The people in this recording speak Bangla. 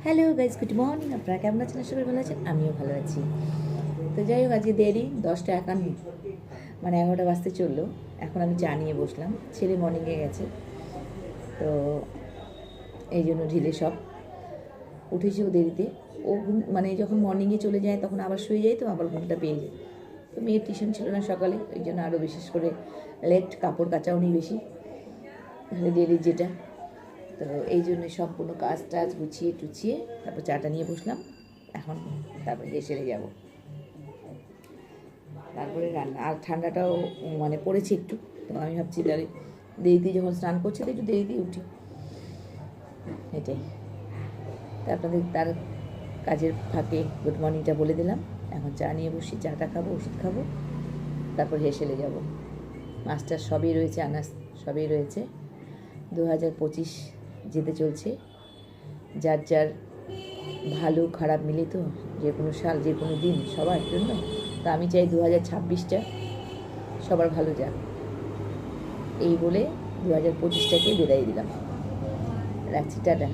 Hello guys, good morning. আপনারা কেমন আছেন? আশা করি ভালো আছেন, আমিও ভালো আছি। তো যাই হোক, আজকে দেরি 10টা 51, মানে 11টা বাজতে চললো। এখন আমি চা নিয়ে বসলাম, ছেলে মর্নিংয়ে গেছে, তো এই জন্য ঢিলে সব উঠেছেও দেরিতে। ও মানে যখন মর্নিংয়ে চলে যায় তখন আবার শুয়ে যায়, তো আবার ঘুমটা পেয়ে যায়। তো মেয়ের টিউশন ছিল না সকালে, ওই জন্য আরও বিশেষ করে লেট, কাপড় কাচাও নেই বেশি, দেরি যেটা। তো এই জন্য সম্পূর্ণ কাজ টাজ গুছিয়ে টুছিয়ে তারপর চাটা নিয়ে বসলাম। এখন তারপরে সেরে যাব, তারপরে রান্না। আর ঠান্ডাটাও মানে পড়েছে একটু, তো আমি ভাবছি তাহলে দেরিতে যখন স্নান করছে তো একটু দেরিতেই উঠি, এটাই। তা আপনাদের তার কাজের ফাঁকে গুড মর্নিংটা বলে দিলাম। এখন চা নিয়ে বসি, চাটা খাবো, ওষুধ খাবো, তারপর হেসেলে যাব। মাস্টার সবই রয়েছে, আনাজ সবই রয়েছে। 2025 যেতে চলছে, যার যার ভালো খারাপ মিলে, তো যে কোনো সাল, যে কোনো দিন সবার জন্য। তো আমি চাই 2026টা সবার ভালো যাক, এই বলে 2025টাকে বিদায় দিলাম। রাখছি, টাটা।